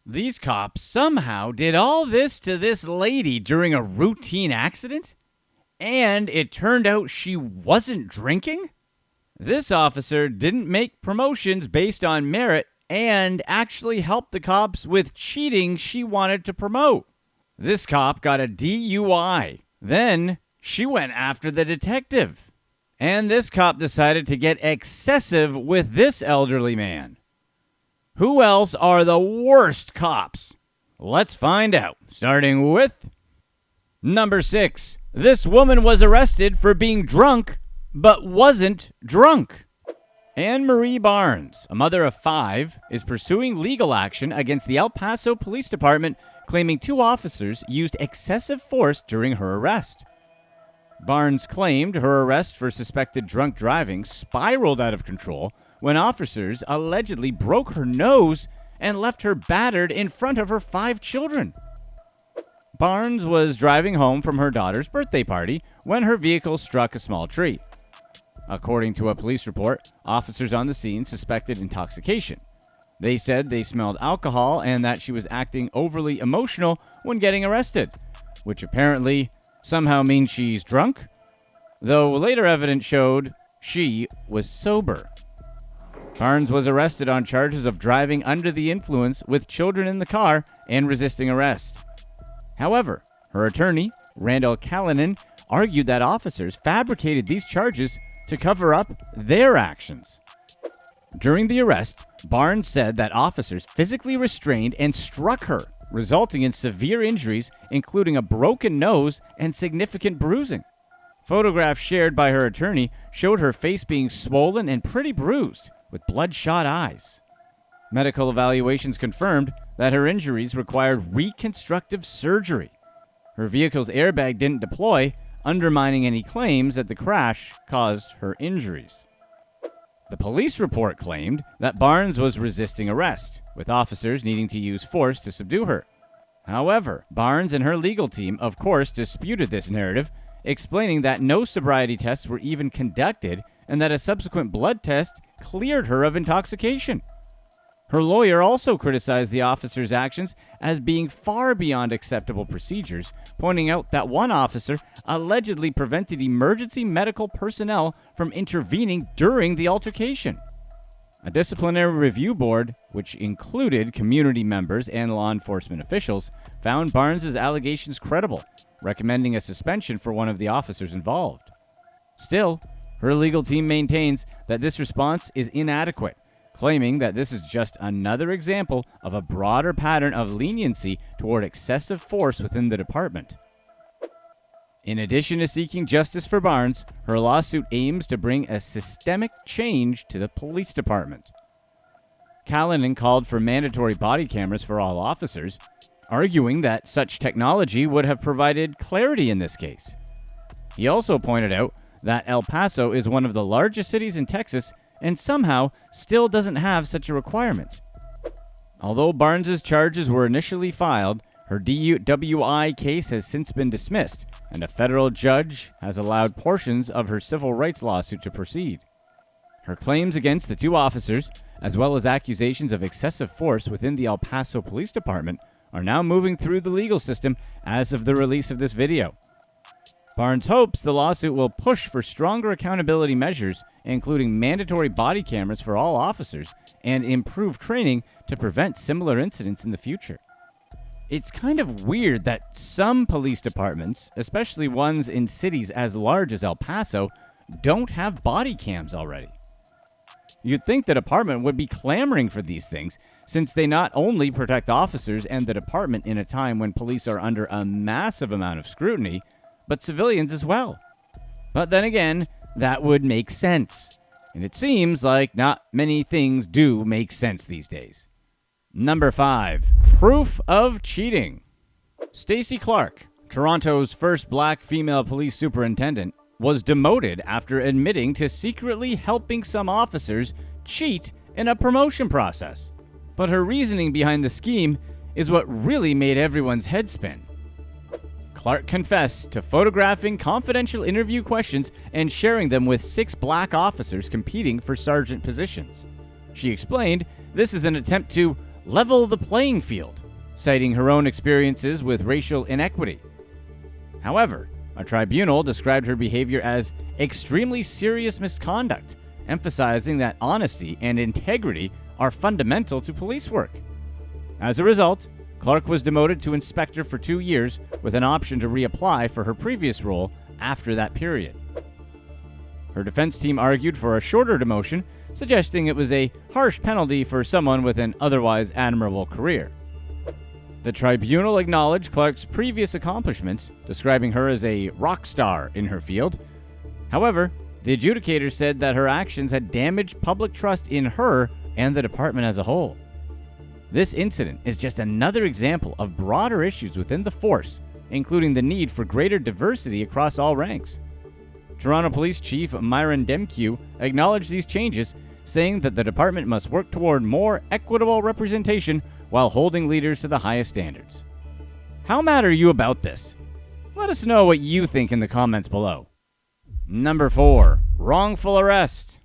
These cops somehow did all this to this lady during a routine accident? And it turned out she wasn't drinking? This officer didn't make promotions based on merit and actually helped the cops with cheating she wanted to promote. This cop got a DUI. Then she went after the detective. And this cop decided to get excessive with this elderly man. Who else are the worst cops? Let's find out, starting with number 6. This woman was arrested for being drunk, but wasn't drunk. Anne Marie Barnes, a mother of 5, is pursuing legal action against the El Paso Police Department, claiming 2 officers used excessive force during her arrest. Barnes claimed her arrest for suspected drunk driving spiraled out of control when officers allegedly broke her nose and left her battered in front of her 5 children. Barnes was driving home from her daughter's birthday party when her vehicle struck a small tree. According to a police report, officers on the scene suspected intoxication. They said they smelled alcohol and that she was acting overly emotional when getting arrested, which apparently somehow means she's drunk, though later evidence showed she was sober. Barnes was arrested on charges of driving under the influence with children in the car and resisting arrest. However, her attorney, Randall Callanan, argued that officers fabricated these charges to cover up their actions. During the arrest, Barnes said that officers physically restrained and struck her, resulting in severe injuries, including a broken nose and significant bruising. Photographs shared by her attorney showed her face being swollen and pretty bruised, with bloodshot eyes. Medical evaluations confirmed that her injuries required reconstructive surgery. Her vehicle's airbag didn't deploy, undermining any claims that the crash caused her injuries. The police report claimed that Barnes was resisting arrest, with officers needing to use force to subdue her. However, Barnes and her legal team, of course, disputed this narrative, explaining that no sobriety tests were even conducted and that a subsequent blood test cleared her of intoxication. Her lawyer also criticized the officer's actions as being far beyond acceptable procedures, pointing out that one officer allegedly prevented emergency medical personnel from intervening during the altercation. A disciplinary review board, which included community members and law enforcement officials, found Barnes's allegations credible, recommending a suspension for one of the officers involved. Still, her legal team maintains that this response is inadequate, claiming that this is just another example of a broader pattern of leniency toward excessive force within the department. In addition to seeking justice for Barnes, her lawsuit aims to bring a systemic change to the police department. Callanan called for mandatory body cameras for all officers, arguing that such technology would have provided clarity in this case. He also pointed out that El Paso is one of the largest cities in Texas and somehow still doesn't have such a requirement. Although Barnes's charges were initially filed, her DUI case has since been dismissed, and a federal judge has allowed portions of her civil rights lawsuit to proceed. Her claims against the 2 officers, as well as accusations of excessive force within the El Paso Police Department, are now moving through the legal system as of the release of this video. Barnes hopes the lawsuit will push for stronger accountability measures, including mandatory body cameras for all officers and improved training to prevent similar incidents in the future. It's kind of weird that some police departments, especially ones in cities as large as El Paso, don't have body cams already. You'd think the department would be clamoring for these things, since they not only protect officers and the department in a time when police are under a massive amount of scrutiny, but civilians as well. But then again, that would make sense. And it seems like not many things do make sense these days. Number 5. Proof of cheating. Stacy Clarke, Toronto's first black female police superintendent, was demoted after admitting to secretly helping some officers cheat in a promotion process. But her reasoning behind the scheme is what really made everyone's head spin. Clarke confessed to photographing confidential interview questions and sharing them with 6 black officers competing for sergeant positions. She explained this is an attempt to level the playing field, citing her own experiences with racial inequity. However, a tribunal described her behavior as extremely serious misconduct, emphasizing that honesty and integrity are fundamental to police work. As a result, Clarke was demoted to inspector for 2 years with an option to reapply for her previous role after that period. Her defense team argued for a shorter demotion, suggesting it was a harsh penalty for someone with an otherwise admirable career. The tribunal acknowledged Clarke's previous accomplishments, describing her as a rock star in her field. However, the adjudicator said that her actions had damaged public trust in her and the department as a whole. This incident is just another example of broader issues within the force, including the need for greater diversity across all ranks. Toronto Police Chief Myron Demkew acknowledged these changes, saying that the department must work toward more equitable representation while holding leaders to the highest standards. How mad are you about this? Let us know what you think in the comments below. Number 4. Wrongful Arrest.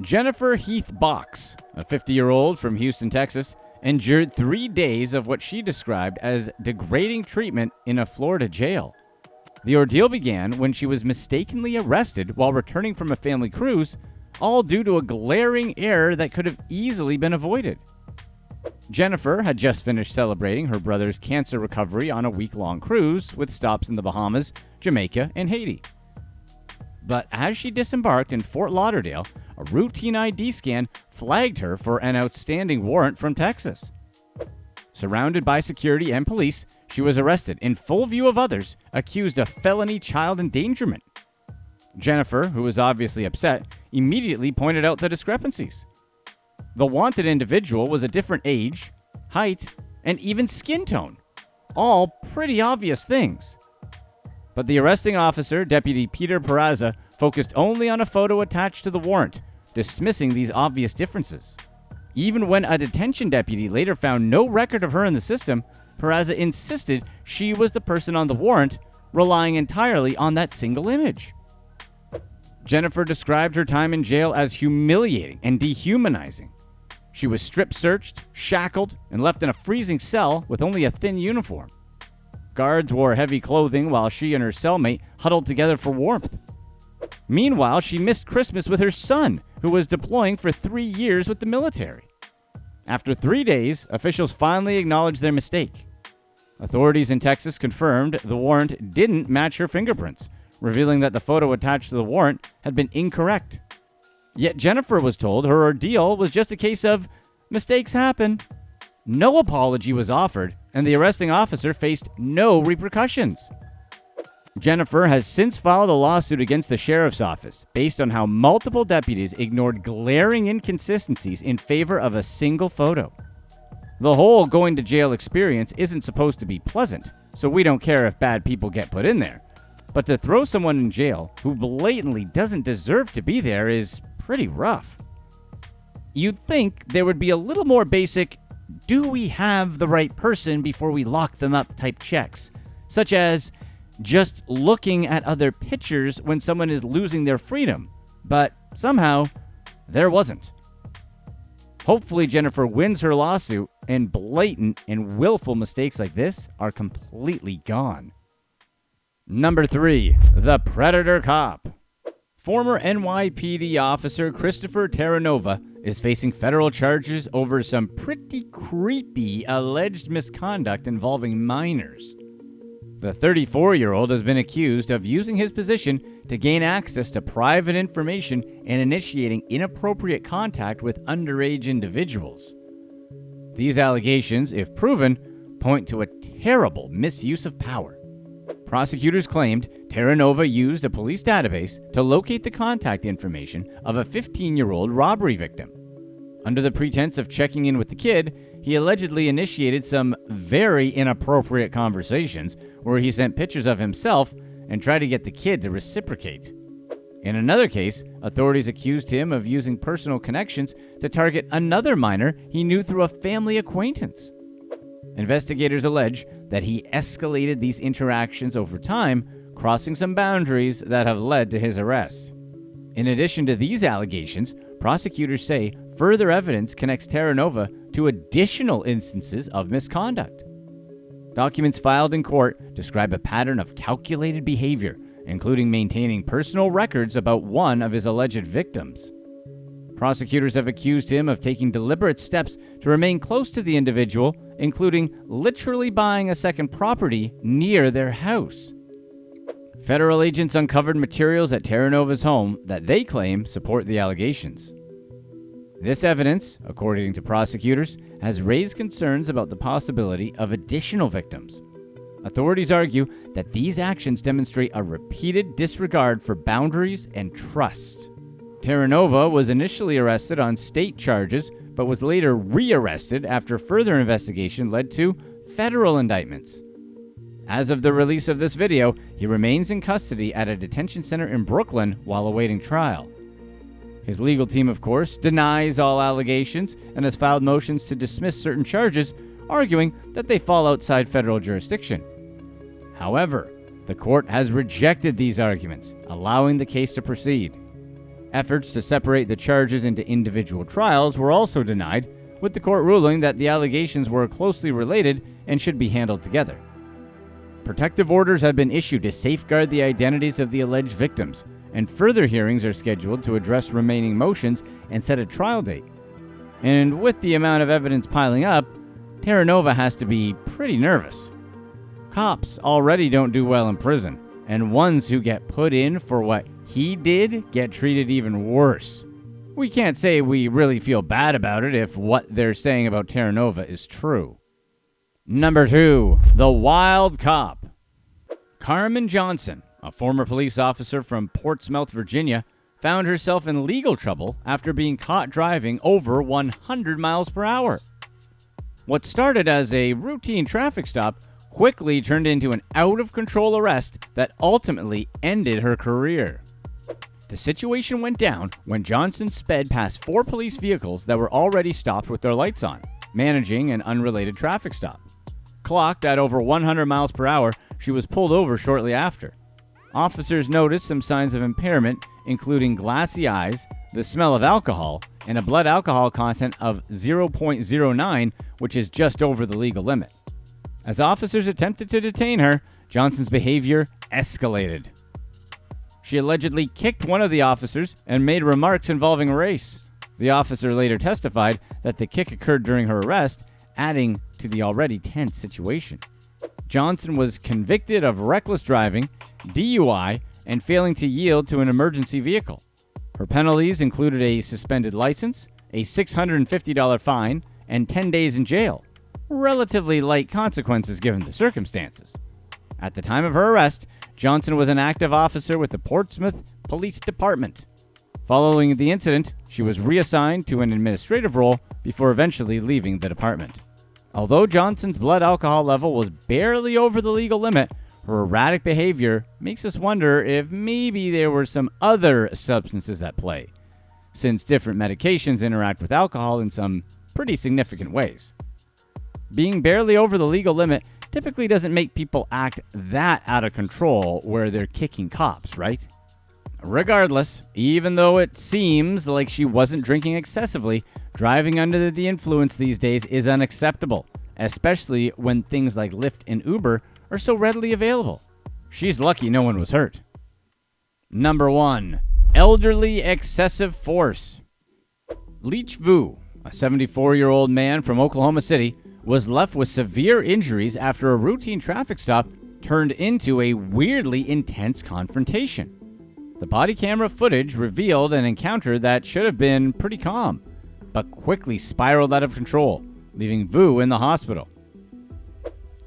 Jennifer Heath Box, a 50-year-old from Houston, Texas, endured 3 days of what she described as degrading treatment in a Florida jail. The ordeal began when she was mistakenly arrested while returning from a family cruise, all due to a glaring error that could have easily been avoided. Jennifer had just finished celebrating her brother's cancer recovery on a week-long cruise with stops in the Bahamas, Jamaica, and Haiti. But as she disembarked in Fort Lauderdale, a routine ID scan flagged her for an outstanding warrant from Texas. Surrounded by security and police, she was arrested in full view of others, accused of felony child endangerment. Jennifer, who was obviously upset, immediately pointed out the discrepancies. The wanted individual was a different age, height, and even skin tone, all pretty obvious things. But the arresting officer, Deputy Peter Peraza, focused only on a photo attached to the warrant, dismissing these obvious differences. Even when a detention deputy later found no record of her in the system, Peraza insisted she was the person on the warrant, relying entirely on that single image. Jennifer described her time in jail as humiliating and dehumanizing. She was strip-searched, shackled, and left in a freezing cell with only a thin uniform. Guards wore heavy clothing while she and her cellmate huddled together for warmth. Meanwhile, she missed Christmas with her son, who was deploying for 3 years with the military. After 3 days, officials finally acknowledged their mistake. Authorities in Texas confirmed the warrant didn't match her fingerprints, revealing that the photo attached to the warrant had been incorrect. Yet Jennifer was told her ordeal was just a case of mistakes happen. No apology was offered, and the arresting officer faced no repercussions. Jennifer has since filed a lawsuit against the sheriff's office based on how multiple deputies ignored glaring inconsistencies in favor of a single photo. The whole going to jail experience isn't supposed to be pleasant, so we don't care if bad people get put in there. But to throw someone in jail who blatantly doesn't deserve to be there is pretty rough. You'd think there would be a little more basic, do we have the right person before we lock them up type checks, such as just looking at other pictures when someone is losing their freedom, but somehow there wasn't. Hopefully Jennifer wins her lawsuit and blatant and willful mistakes like this are completely gone. Number 3, the Predator Cop. Former NYPD officer Christopher Terranova is facing federal charges over some pretty creepy alleged misconduct involving minors. The 34-year-old has been accused of using his position to gain access to private information and initiating inappropriate contact with underage individuals. These allegations, if proven, point to a terrible misuse of power. Prosecutors claimed Terranova used a police database to locate the contact information of a 15-year-old robbery victim. Under the pretense of checking in with the kid, he allegedly initiated some very inappropriate conversations where he sent pictures of himself and tried to get the kid to reciprocate. In another case, authorities accused him of using personal connections to target another minor he knew through a family acquaintance. Investigators allege that he escalated these interactions over time, crossing some boundaries that have led to his arrest. In addition to these allegations, prosecutors say further evidence connects Terranova to additional instances of misconduct. Documents filed in court describe a pattern of calculated behavior, including maintaining personal records about one of his alleged victims. Prosecutors have accused him of taking deliberate steps to remain close to the individual, including literally buying a second property near their house. Federal agents uncovered materials at Terranova's home that they claim support the allegations. This evidence, according to prosecutors, has raised concerns about the possibility of additional victims. Authorities argue that these actions demonstrate a repeated disregard for boundaries and trust. Terranova was initially arrested on state charges, but was later rearrested after further investigation led to federal indictments. As of the release of this video, he remains in custody at a detention center in Brooklyn while awaiting trial. His legal team, of course, denies all allegations and has filed motions to dismiss certain charges, arguing that they fall outside federal jurisdiction. However, the court has rejected these arguments, allowing the case to proceed. Efforts to separate the charges into individual trials were also denied, with the court ruling that the allegations were closely related and should be handled together. Protective orders have been issued to safeguard the identities of the alleged victims, and further hearings are scheduled to address remaining motions and set a trial date. And with the amount of evidence piling up, Terranova has to be pretty nervous. Cops already don't do well in prison, and ones who get put in for what he did get treated even worse. We can't say we really feel bad about it if what they're saying about Terranova is true. Number 2, the wild cop. Carmen Johnson, a former police officer from Portsmouth, Virginia, found herself in legal trouble after being caught driving over 100 miles per hour. What started as a routine traffic stop quickly turned into an out-of-control arrest that ultimately ended her career. The situation went down when Johnson sped past 4 police vehicles that were already stopped with their lights on, managing an unrelated traffic stop. Clocked at over 100 miles per hour, she was pulled over shortly after. Officers noticed some signs of impairment, including glassy eyes, the smell of alcohol, and a blood alcohol content of 0.09, which is just over the legal limit. As officers attempted to detain her, Johnson's behavior escalated. She allegedly kicked one of the officers and made remarks involving race. The officer later testified that the kick occurred during her arrest, adding to the already tense situation. Johnson was convicted of reckless driving, DUI, and failing to yield to an emergency vehicle. Her penalties included a suspended license, a $650 fine, and 10 days in jail. Relatively light consequences given the circumstances. At the time of her arrest, Johnson was an active officer with the Portsmouth Police Department. Following the incident, she was reassigned to an administrative role before eventually leaving the department. Although Johnson's blood alcohol level was barely over the legal limit, her erratic behavior makes us wonder if maybe there were some other substances at play, since different medications interact with alcohol in some pretty significant ways. Being barely over the legal limit typically doesn't make people act that out of control where they're kicking cops, right? Regardless, even though it seems like she wasn't drinking excessively, driving under the influence these days is unacceptable, especially when things like Lyft and Uber are so readily available. She's lucky no one was hurt. Number 1. Elderly excessive force. Leach Vu, a 74-year-old man from Oklahoma City, was left with severe injuries after a routine traffic stop turned into a weirdly intense confrontation. The body camera footage revealed an encounter that should have been pretty calm, but quickly spiraled out of control, leaving Vu in the hospital.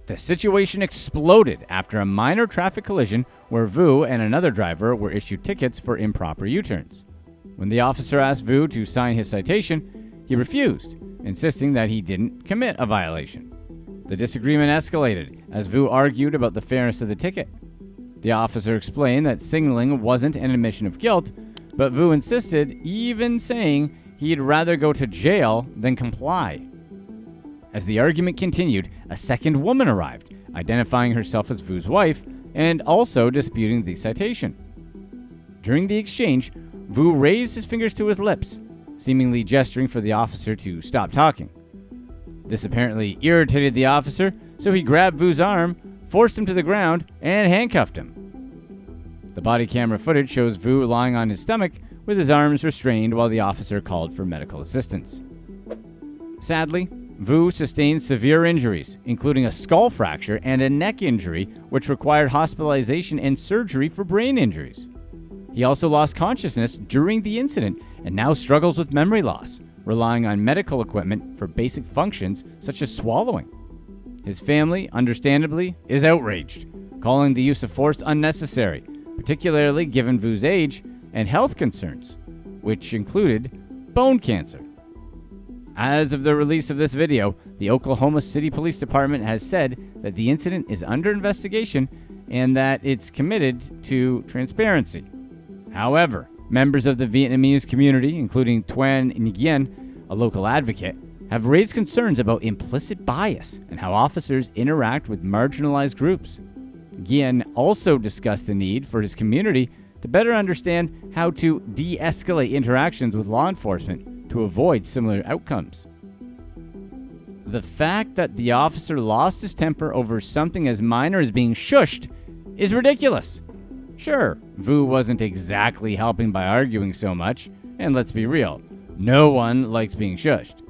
The situation exploded after a minor traffic collision where Vu and another driver were issued tickets for improper U-turns. When the officer asked Vu to sign his citation, he refused, insisting that he didn't commit a violation. The disagreement escalated as Vu argued about the fairness of the ticket. The officer explained that signaling wasn't an admission of guilt, but Vu insisted, even saying he'd rather go to jail than comply. As the argument continued, a second woman arrived, identifying herself as Vu's wife and also disputing the citation. During the exchange, Vu raised his fingers to his lips, seemingly gesturing for the officer to stop talking. This apparently irritated the officer, so he grabbed Vu's arm, forced him to the ground, and handcuffed him. The body camera footage shows Vu lying on his stomach with his arms restrained while the officer called for medical assistance. Sadly, Vu sustained severe injuries, including a skull fracture and a neck injury, which required hospitalization and surgery for brain injuries. He also lost consciousness during the incident and now struggles with memory loss, relying on medical equipment for basic functions such as swallowing. His family, understandably, is outraged, calling the use of force unnecessary, particularly given Vu's age and health concerns, which included bone cancer. As of the release of this video, the Oklahoma City Police Department has said that the incident is under investigation and that it's committed to transparency. However, members of the Vietnamese community, including Tuan Nguyen, a local advocate, have raised concerns about implicit bias and how officers interact with marginalized groups. Nguyen also discussed the need for his community to better understand how to de-escalate interactions with law enforcement to avoid similar outcomes. The fact that the officer lost his temper over something as minor as being shushed is ridiculous. Sure, Vu wasn't exactly helping by arguing so much, and let's be real, no one likes being shushed.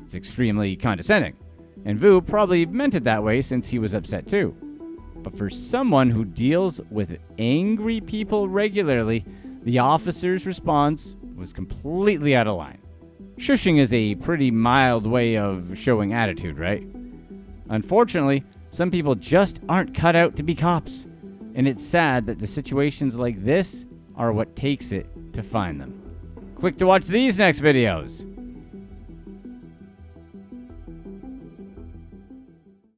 It's extremely condescending, and Vu probably meant it that way since he was upset too. But for someone who deals with angry people regularly, the officer's response was completely out of line. Shushing is a pretty mild way of showing attitude, right? Unfortunately, some people just aren't cut out to be cops, and it's sad that the situations like this are what takes it to find them. Click to watch these next videos.